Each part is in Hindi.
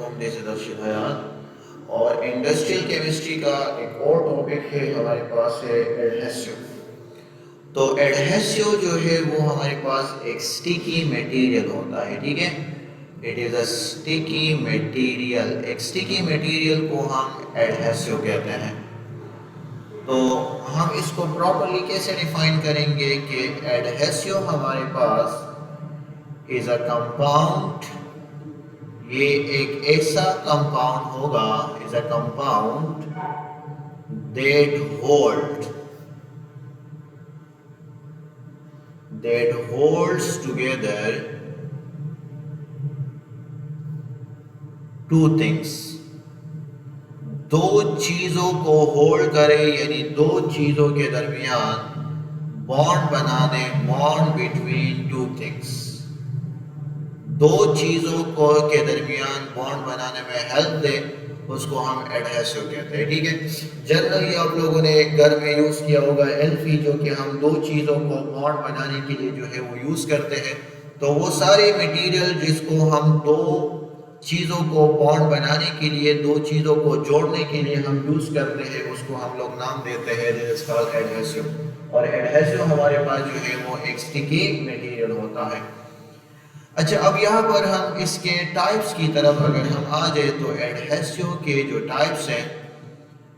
वालेकुम, दिस इज अर्शिद हयात। और इंडस्ट्रियल केमिस्ट्री का एक और टॉपिक है हमारे पास है एडहेसिव। तो एडहेसिव जो है वो हमारे पास एक स्टिकी मटेरियल होता है, ठीक है। It is a sticky material. एक स्टिकी मटेरियल को हम एडहेसिव कहते हैं। तो हम इसको प्रॉपरली कैसे डिफाइन करेंगे कि एडहेसिव हमारे पास इज अ कंपाउंड, ये एक ऐसा कंपाउंड होगा, is a compound that holds together two things। दो चीजों को होल्ड करे, यानी दो चीजों के दरमियान बॉन्ड बना दे, बॉन्ड बिटवीन टू थिंग्स। दो चीजों को के दरमियान बॉन्ड बनाने में हेल्प दे, उसको हम एडहेसिव कहते हैं, ठीक है। जनरली आप लोगों ने घर में यूज किया होगा एल्फी, जो कि हम दो चीजों को बॉन्ड बनाने के लिए जो है वो यूज करते हैं। तो वो सारे मटेरियल जिसको हम दो चीज़ों को बॉन्ड बनाने के लिए, दो चीज़ों को जोड़ने के लिए हम यूज़ करते हैं, उसको हम लोग नाम देते हैं दिस इज कॉल्ड एडहेसिव। और एडहेसिव हमारे पास जो है वो एक स्टिकी मटेरियल होता है। अच्छा, अब यहाँ पर हम इसके टाइप्स की तरफ अगर हम आ जाए तो एडहेसिव के जो टाइप्स हैं,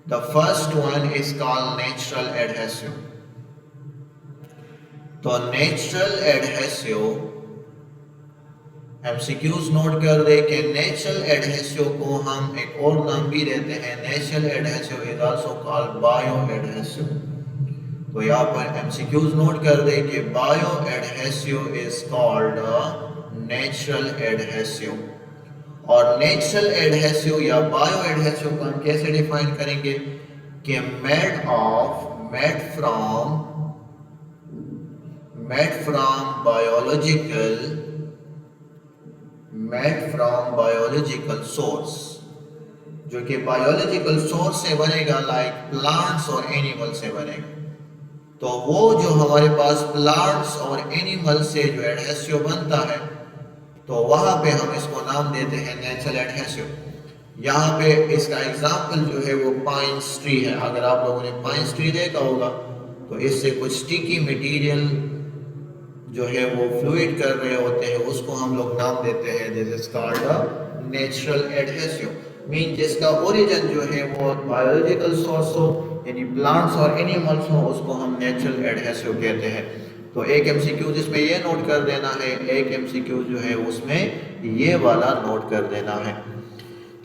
the first one is called natural adhesive. तो नेचुरल एडहेसिव एमसीक्यूज नोट कर दे कि नेचुरल एडहेसिव को हम एक और नाम भी देते हैं। Natural adhesive is also called bio adhesive. तो यहाँ पर एमसीक्यूज नोट कर दे कि bio adhesive is called natural adhesive. और नेचुरल एडहेसिव या बायो एडहेसिव को हम कैसे डिफाइन करेंगे कि मेड फ्रॉम बायोलॉजिकल सोर्स, जो कि बायोलॉजिकल सोर्स से बनेगा, लाइक प्लांट्स और एनिमल से बनेगा। तो वो जो हमारे पास प्लांट्स और एनिमल से जो एडहेसिव बनता है, तो वहां पे हम इसको नाम देते हैं नेचुरल एडहेसिव। यहाँ पे इसका एग्जाम्पल जो है वो पाइन्स ट्री है। अगर आप लोगों ने पाइन्स ट्री देखा होगा तो इससे कुछ स्टिकी मटेरियल जो है वो फ्लूइड कर रहे होते हैं, उसको हम लोग नाम देते हैं this is called natural adhesive. Mean जिसका ओरिजिन जो है वो बायोलॉजिकल सोर्स हो, यानी प्लांट्स और एनिमल्स हो, उसको हम नेचुरल एडहेसिव कहते हैं। तो एक एमसीक्यू जिसमें ये नोट कर देना है, एक एमसीक्यू जो है उसमें ये वाला नोट कर देना है।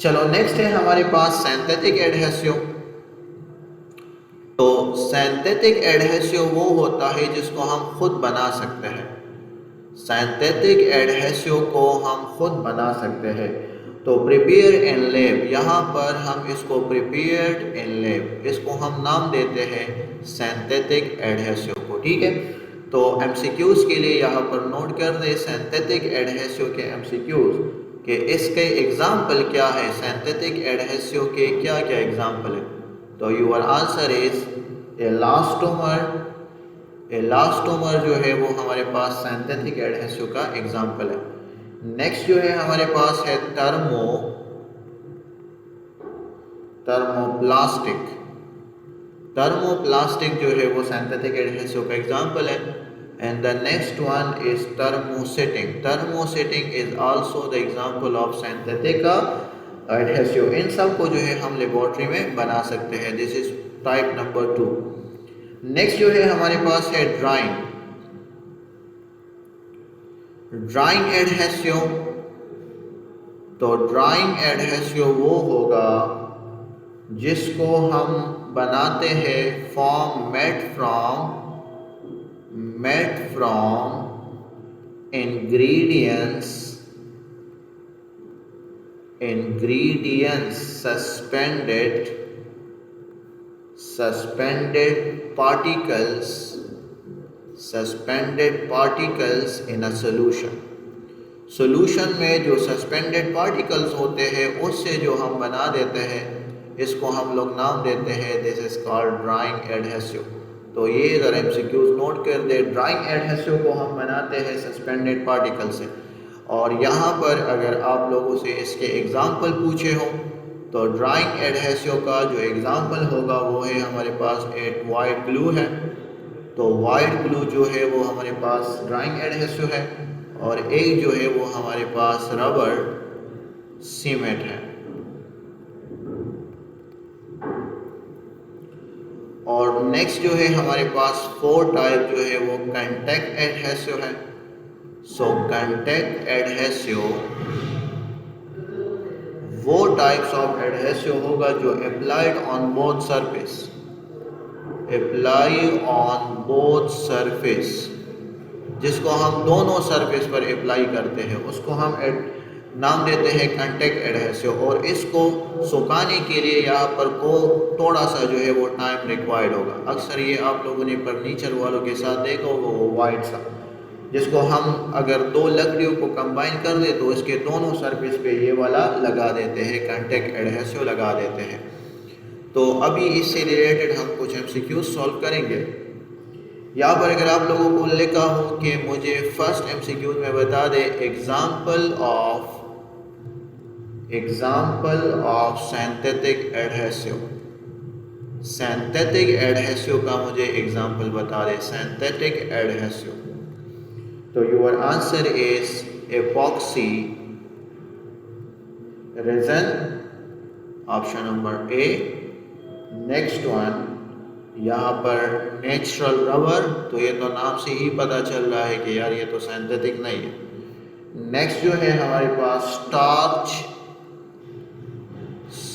चलो नेक्स्ट है हमारे पास सिंथेटिक एडहेसिव। तो सिंथेटिक एडहेसिव वो होता है जिसको हम खुद बना सकते हैं। सिंथेटिक एडहेसिव को हम खुद बना सकते हैं। तो प्रिपेयर इन लैब, यहाँ पर हम इसको प्रिपेयर्ड इन लैब, इसको हम नाम देते हैं सिंथेटिक एडहेसिव को, ठीक है। तो एमसीक्यूज के लिए यहाँ पर नोट कर दे सिंथेटिक एडहेसिव के एमसीक्यूज कि इसके एग्जाम्पल क्या है, सिंथेटिक एडहेसिव के क्या क्या एग्जाम्पल है। तो यूर आंसर इज एलास्टोमर जो है वो हमारे पास सिंथेटिक एडहेसिव का एग्जाम्पल है। नेक्स्ट जो है हमारे पास है थर्मोप्लास्टिक जो है वो सिंथेटिक एडहेसिव का एग्जाम्पल है। And the next one is thermosetting is also the example of synthetic adhesive. इन सब को जो है हम लेबोरेटरी में बना सकते हैं। This is type number 2। Next जो है हमारे पास है ड्राइंग एडहेसिव। तो ड्राइंग एडहेसिव वो होगा जिसको हम बनाते हैं form made from ingredients suspended particles in a solution में जो सस्पेंडेड पार्टिकल्स होते हैं उससे जो हम बना देते हैं, इसको हम लोग नाम देते हैं this is called drawing adhesive. तो ये जरा एमसीक्यूज नोट कर दे, ड्राइंग एडहेसिव को हम बनाते हैं सस्पेंडेड पार्टिकल से। और यहाँ पर अगर आप लोगों से इसके एग्ज़ाम्पल पूछे हों तो ड्राइंग एडहेसिव का जो एग्ज़ाम्पल होगा वो है हमारे पास एक वाइट ग्लू है। तो वाइट ग्लू जो है वो हमारे पास ड्राइंग एडहेसिव है और एक जो है वो हमारे पास रबर सीमेंट है। और नेक्स्ट जो है हमारे पास 4 टाइप जो है वो कांटेक्ट एडहेसिव है। सो कांटेक्ट एडहेसिव वो टाइप्स ऑफ एडहेसिव होगा जो applied on both surface, apply on both surface, जिसको हम दोनों सरफेस पर अप्लाई करते हैं उसको हम नाम देते हैं कांटेक्ट एडहेसिव। और इसको सुखाने के लिए यहाँ पर को थोड़ा सा जो है वो टाइम रिक्वायर्ड होगा। अक्सर ये आप लोगों ने फर्नीचर वालों के साथ देखा होगा वो वाइट सा, जिसको हम अगर 2 लकड़ियों को कंबाइन कर दे तो इसके दोनों सरफेस पे ये वाला लगा देते हैं, कांटेक्ट एडहेसिव लगा देते हैं। तो अभी इससे रिलेटेड हम कुछ MCQ सॉल्व करेंगे। यहाँ पर अगर आप लोगों को लिखा हो कि मुझे फर्स्ट MCQ में बता दे example of synthetic adhesive, synthetic adhesive का मुझे एग्जाम्पल बता दे, सिंथेटिक एडहेसिव। तो your answer is epoxy resin, option number A. Next one यहाँ पर नेचुरल रबर, तो ये तो नाम से ही पता चल रहा है कि यार ये तो सिंथेटिक नहीं है। नेक्स्ट जो है हमारे पास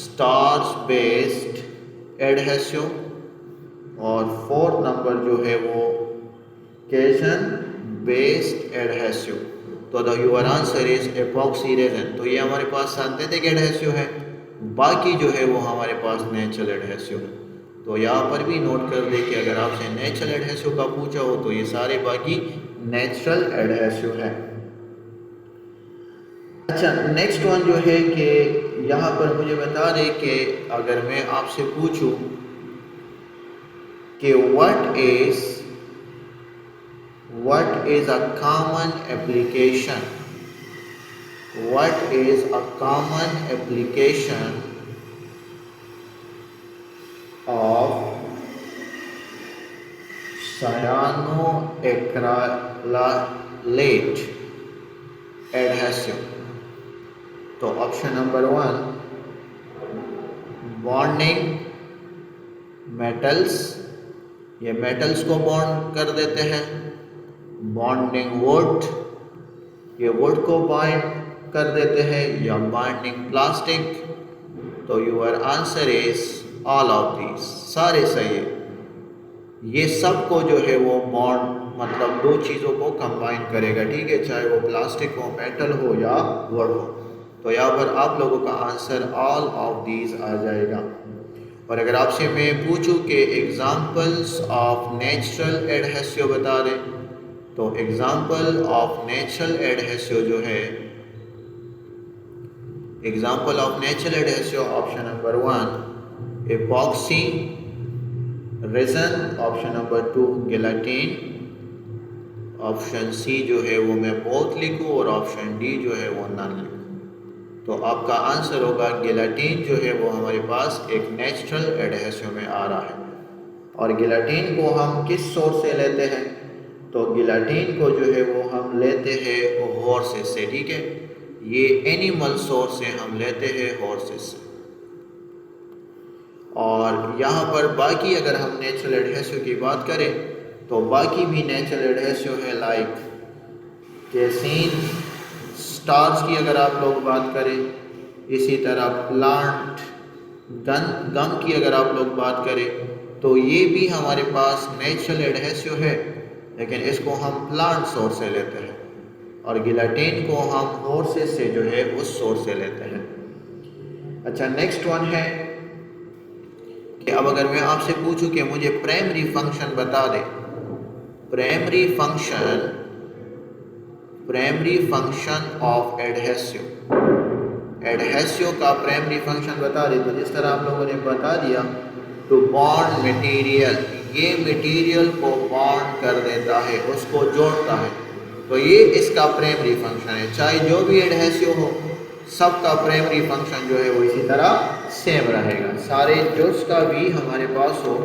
स्टार्च बेस्ड एडहेसिव और 4th नंबर जो है वो केशन बेस्ड एडहेसिव। तो the your answer is epoxy resin. तो ये हमारे पास सिंथेटिक एडहेसिव है, बाकी जो है वो हमारे पास नेचुरल एडहेसिव है। तो यहाँ पर भी नोट कर दे कि अगर आपसे नेचुरल एडहेसिव का पूछा हो तो ये सारे बाकी नेचुरल एडहेसिव है। अच्छा, नेक्स्ट वन जो है कि यहाँ पर मुझे बता दे कि अगर मैं आपसे पूछूं कि what is a common application, what is a common application of cyanoacrylate adhesive। तो ऑप्शन नंबर 1 बॉन्डिंग मेटल्स, ये मेटल्स को बॉन्ड कर देते हैं। बॉन्डिंग वुड, ये वुड को बाइंड कर देते हैं। या बॉन्डिंग प्लास्टिक। तो your answer is all of these, सारे सही है। ये सब को जो है वो बॉन्ड मतलब 2 चीज़ों को कंबाइन करेगा, ठीक है, चाहे वो प्लास्टिक हो, मेटल हो या वुड हो। तो यहाँ पर आप लोगों का आंसर ऑल ऑफ दीज आ जाएगा। और अगर आपसे मैं पूछूं कि एग्जाम्पल्स ऑफ नेचुरल एडहेसिव बता दें, तो एग्जाम्पल ऑफ नेचुरल एडहेसिव जो है, example of natural adhesive option number 1 epoxy resin, option number 2 gelatin, option C जो है वो मैं बोथ लिखूँ और ऑप्शन डी जो है वो नन लिखूँ। तो आपका आंसर होगा गेलाटिन जो है वो हमारे पास एक नेचुरल एडहेसिव में आ रहा है। और गेलाटिन को हम किस सोर्स से लेते हैं, तो गेलाटिन को जो है वो हम लेते हैं हॉर्सेस से, ठीक है, ये एनिमल सोर्स से हम लेते हैं, हॉर्सेस से। और यहाँ पर बाकी अगर हम नेचुरल एडहेसिव की बात करें तो बाकी भी नेचुरल एडहेसिव है, लाइक केसिन, स्टार्च की अगर आप लोग बात करें, इसी तरह प्लांट गम की अगर आप लोग बात करें, तो ये भी हमारे पास नेचुरल एडहेसिव है, लेकिन इसको हम प्लांट सोर्स से लेते हैं। और गिलाटिन को हम हॉर्सेस से जो है उस सोर्स से लेते हैं। अच्छा, नेक्स्ट वन है कि अब अगर मैं आपसे पूछूं कि मुझे प्राइमरी फंक्शन बता दे, primary function of adhesive, adhesive का प्राइमरी फंक्शन बता दे, तो जिस तरह आप लोगों ने बता दिया, टू बॉन्ड मटेरियल, ये मटेरियल को बॉन्ड कर देता है, उसको जोड़ता है। तो ये इसका प्राइमरी फंक्शन है। चाहे जो भी एडहेसिव हो, सबका प्राइमरी फंक्शन जो है वो इसी तरह सेम रहेगा। सारे जिसका भी हमारे पास हो,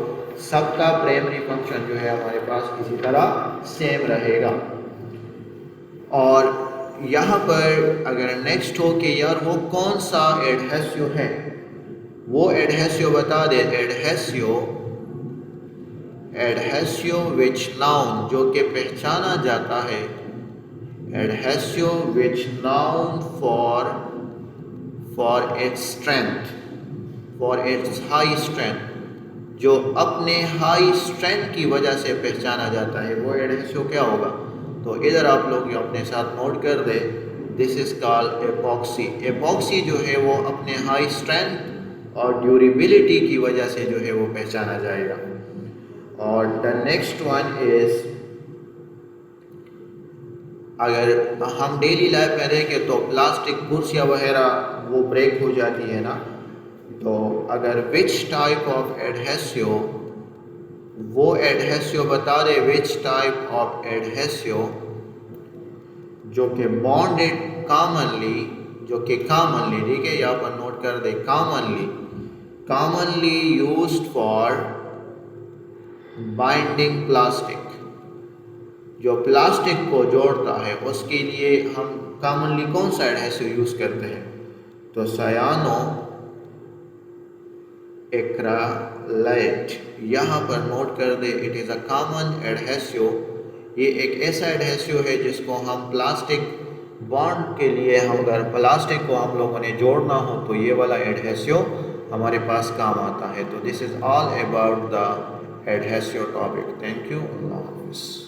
सबका प्राइमरी फंक्शन जो है हमारे पास इसी तरह सेम रहेगा। और यहाँ पर अगर नेक्स्ट हो कि यार वो कौन सा एडहेसिव है, वो एडहेसिव बता दे। एडहेसिव विच नाउन, जो कि पहचाना जाता है, adhesive which noun for its strength, for its high strength, जो अपने हाई स्ट्रेंथ की वजह से पहचाना जाता है, वो एडहेसिव क्या होगा। तो इधर आप लोग अपने साथ नोट कर दे, this is called epoxy. Epoxy जो है वो अपने हाई स्ट्रेंथ और ड्यूरेबिलिटी की वजह से जो है वो पहचाना जाएगा। और द नेक्स्ट वन इज, अगर हम डेली लाइफ में देखें तो प्लास्टिक कुर्सियाँ वगैरह वो ब्रेक हो जाती है ना, तो अगर विच टाइप ऑफ एडहेसिव, वो एडहेसिव बता दे, विच टाइप ऑफ एडहेसिव जो कि बॉन्डेड कॉमनली, जो कि कॉमनली, ठीक है, यहाँ पर नोट कर दे, commonly used for binding plastic, जो प्लास्टिक को जोड़ता है उसके लिए हम कॉमनली कौन सा एडहेसिव यूज़ करते हैं। तो सायानो एक्राइलाइट, यहाँ पर नोट कर दे, it is a common adhesive. ये एक ऐसा एडहेसिव है जिसको हम प्लास्टिक बॉन्ड के लिए, हम अगर प्लास्टिक को हम लोगों ने जोड़ना हो तो ये वाला एडहेसिव हमारे पास काम आता है। तो this is all about the adhesive topic. Thank you, अल्लाह हाफिज़।